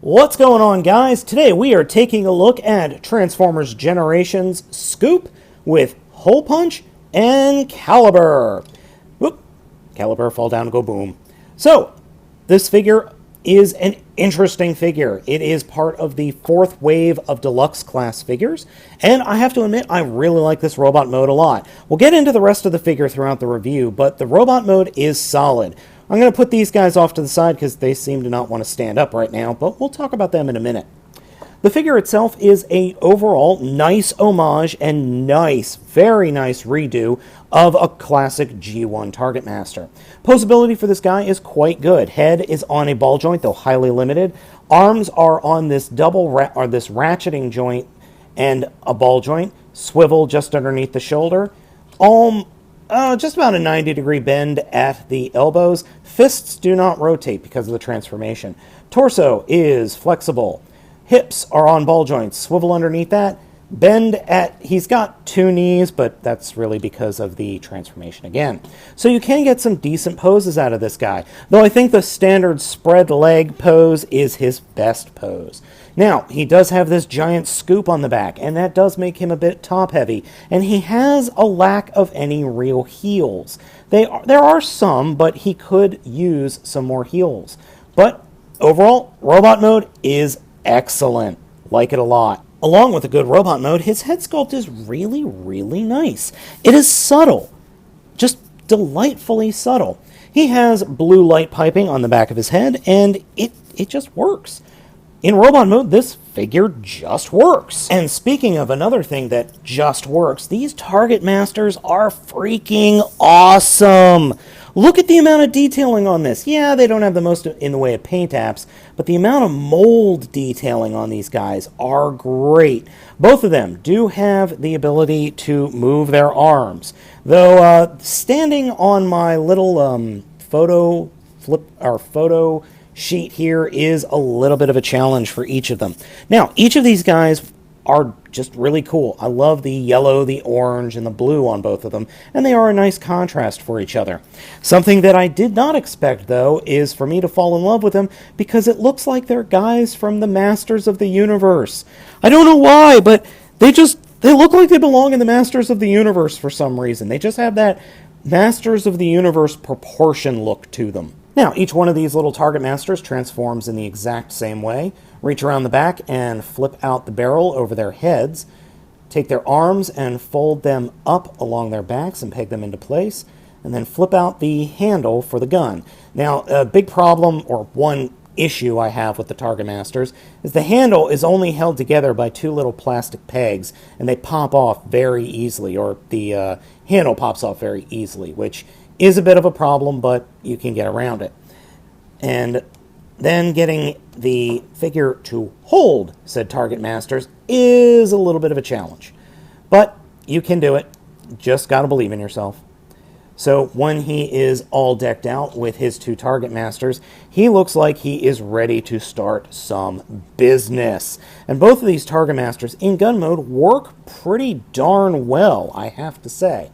What's going on, guys? Today we are taking a look at Transformers Generations Scoop with Holepunch and Caliburst. Whoop, Caliburst fall down and go boom. So, this figure is an interesting figure. It is part of the fourth wave of deluxe class figures, and I have to admit I really like this robot mode a lot. We'll get into the rest of the figure throughout the review, but the robot mode is solid. I'm going to put these guys off to the side because they seem to not want to stand up right now, but we'll talk about them in a minute. The figure itself is a overall nice homage and very nice redo of a classic G1 Targetmaster. Posability for this guy is quite good. Head is on a ball joint, though highly limited. Arms are on this this ratcheting joint and a ball joint. Swivel just underneath the shoulder. Just about a 90-degree bend at the elbows. Fists do not rotate because of the transformation. Torso is flexible. Hips are on ball joints. Swivel underneath that. He's got two knees, but that's really because of the transformation again. So you can get some decent poses out of this guy, though I think the standard spread leg pose is his best pose. Now, he does have this giant scoop on the back, and that does make him a bit top-heavy, and he has a lack of any real heels. There are some, but he could use some more heels. But overall, robot mode is excellent. Like it a lot. Along with a good robot mode, his head sculpt is really, really nice. It is subtle. Just delightfully subtle. He has blue light piping on the back of his head, and it just works. In robot mode, this figure just works. And speaking of another thing that just works, these Targetmasters are freaking awesome. Look at the amount of detailing on this. Yeah, they don't have the most in the way of paint apps, but the amount of mold detailing on these guys are great. Both of them do have the ability to move their arms. Though standing on my little photo sheet here is a little bit of a challenge for each of them. Now, each of these guys are just really cool. I love the yellow, the orange, and the blue on both of them, and they are a nice contrast for each other. Something that I did not expect, though, is for me to fall in love with them because it looks like they're guys from the Masters of the Universe. I don't know why, but they look like they belong in the Masters of the Universe for some reason. They just have that Masters of the Universe proportion look to them. Now, each one of these little Targetmasters transforms in the exact same way. Reach around the back and flip out the barrel over their heads. Take their arms and fold them up along their backs and peg them into place. And then flip out the handle for the gun. Now, a big problem, or one issue I have with the Targetmasters, is the handle is only held together by two little plastic pegs, and they pop off very easily, or the handle pops off very easily, which is a bit of a problem, but you can get around it. And then getting the figure to hold said Targetmasters is a little bit of a challenge. But you can do it. Just gotta believe in yourself. So when he is all decked out with his two Targetmasters, he looks like he is ready to start some business. And both of these Targetmasters in gun mode work pretty darn well, I have to say.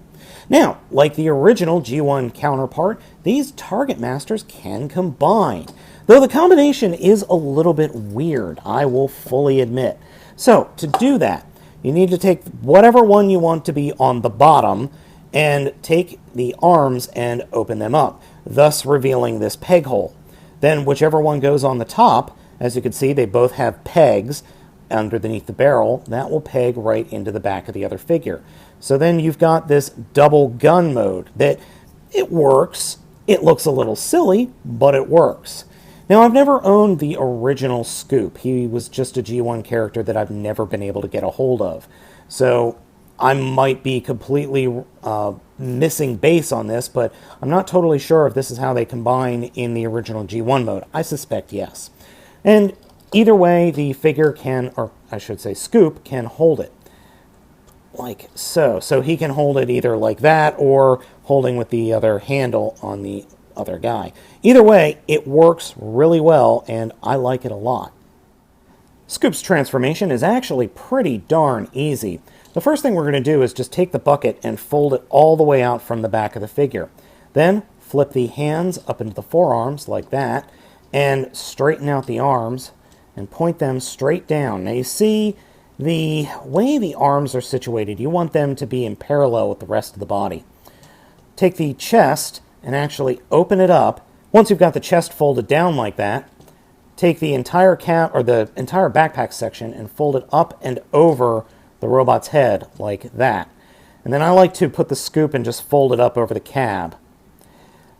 Now, like the original G1 counterpart, these Targetmasters can combine. Though the combination is a little bit weird, I will fully admit. So, to do that, you need to take whatever one you want to be on the bottom and take the arms and open them up, thus revealing this peg hole. Then whichever one goes on the top, as you can see, they both have pegs underneath the barrel, that will peg right into the back of the other figure. So then you've got this double gun mode that it works. It looks a little silly, but it works. Now, I've never owned the original Scoop. He was just a G1 character that I've never been able to get a hold of. So I might be completely missing base on this, but I'm not totally sure if this is how they combine in the original G1 mode. I suspect yes. And either way, the figure can, or I should say Scoop, can hold it. Like so. So he can hold it either like that or holding with the other handle on the other guy. Either way, it works really well, and I like it a lot. Scoop's transformation is actually pretty darn easy. The first thing we're going to do is just take the bucket and fold it all the way out from the back of the figure. Then flip the hands up into the forearms like that, and straighten out the arms, and point them straight down. Now you see the way the arms are situated, you want them to be in parallel with the rest of the body. Take the chest and actually open it up. Once you've got the chest folded down like that, take the entire the entire backpack section and fold it up and over the robot's head like that. And then I like to put the scoop and just fold it up over the cab.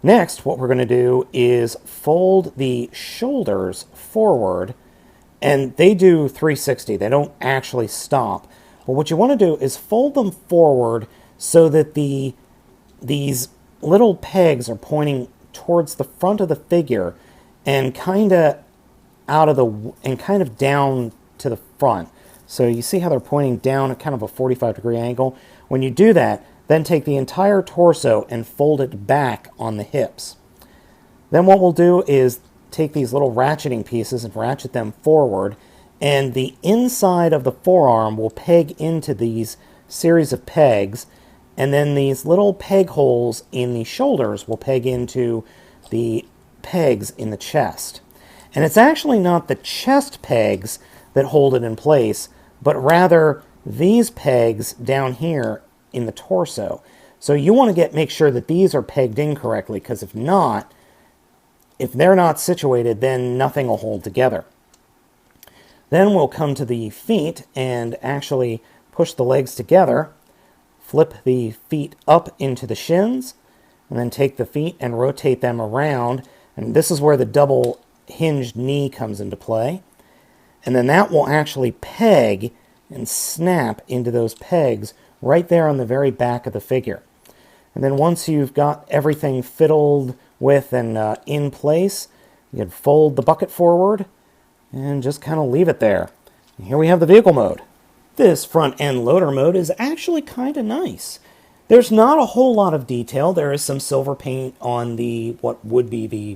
Next, what we're going to do is fold the shoulders forward, and they do 360. They don't actually stop. But what you want to do is fold them forward so that these little pegs are pointing towards the front of the figure and kind of down to the front. So you see how they're pointing down at kind of a 45-degree angle? When you do that, then take the entire torso and fold it back on the hips. Then what we'll do is take these little ratcheting pieces and ratchet them forward, and the inside of the forearm will peg into these series of pegs, and then these little peg holes in the shoulders will peg into the pegs in the chest. And it's actually not the chest pegs that hold it in place, but rather these pegs down here in the torso. So you want to make sure that these are pegged in correctly, because if they're not situated, then nothing will hold together. Then we'll come to the feet and actually push the legs together, flip the feet up into the shins, and then take the feet and rotate them around. And this is where the double hinged knee comes into play. And then that will actually peg and snap into those pegs right there on the very back of the figure. And then once you've got everything fiddled with and in place, you can fold the bucket forward and just kind of leave it there. And here we have the vehicle mode. This front end loader mode is actually kind of nice. There's not a whole lot of detail. There is some silver paint on what would be the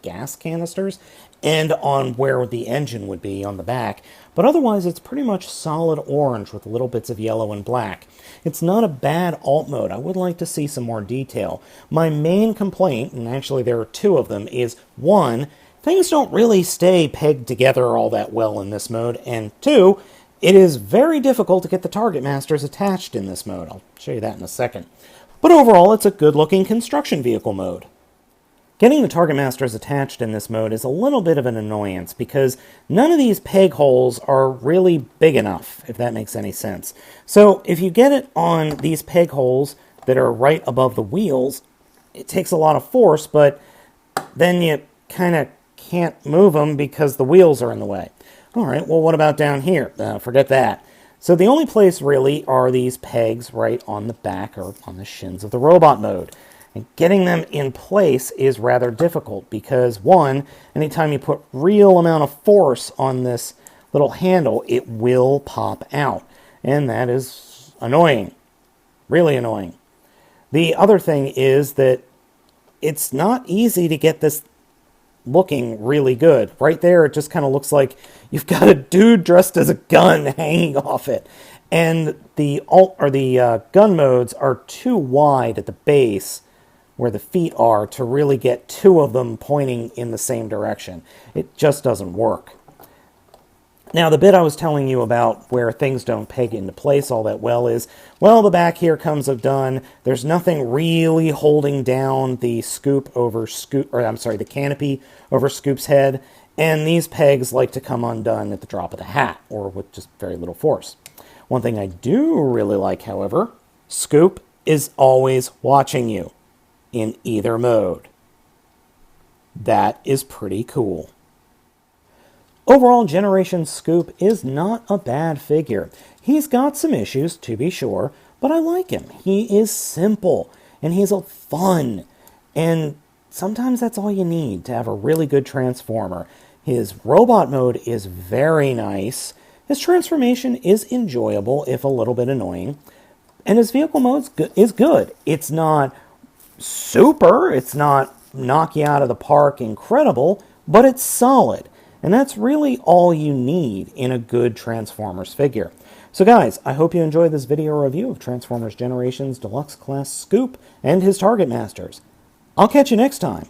gas canisters, and on where the engine would be on the back. But otherwise, it's pretty much solid orange with little bits of yellow and black. It's not a bad alt mode. I would like to see some more detail. My main complaint, and actually there are two of them, is one, things don't really stay pegged together all that well in this mode, and two, it is very difficult to get the Targetmasters attached in this mode. I'll show you that in a second. But overall, it's a good-looking construction vehicle mode. Getting the Targetmasters attached in this mode is a little bit of an annoyance because none of these peg holes are really big enough, if that makes any sense. So if you get it on these peg holes that are right above the wheels, it takes a lot of force, but then you kind of can't move them because the wheels are in the way. All right, well, what about down here? Forget that. So the only place really are these pegs right on the back or on the shins of the robot mode. And getting them in place is rather difficult because, one, anytime you put real amount of force on this little handle, it will pop out. And that is annoying. Really annoying. The other thing is that it's not easy to get this looking really good. Right there, it just kind of looks like you've got a dude dressed as a gun hanging off it. And the gun modes are too wide at the base where the feet are to really get two of them pointing in the same direction. It just doesn't work. Now, the bit I was telling you about where things don't peg into place all that well is, well, the back here comes undone. There's nothing really holding down the the canopy over Scoop's head, and these pegs like to come undone at the drop of the hat, or with just very little force. One thing I do really like, however, Scoop is always watching you in either mode. That is pretty cool. Overall, Generation Scoop is not a bad figure. He's got some issues, to be sure, but I like him. He is simple, and he's fun, and sometimes that's all you need to have a really good Transformer. His robot mode is very nice. His transformation is enjoyable, if a little bit annoying, and his vehicle mode is good. It's not super, it's not knock you out of the park incredible, but it's solid. And that's really all you need in a good Transformers figure. So guys, I hope you enjoyed this video review of Transformers Generations Deluxe Class Scoop and his Targetmasters. I'll catch you next time.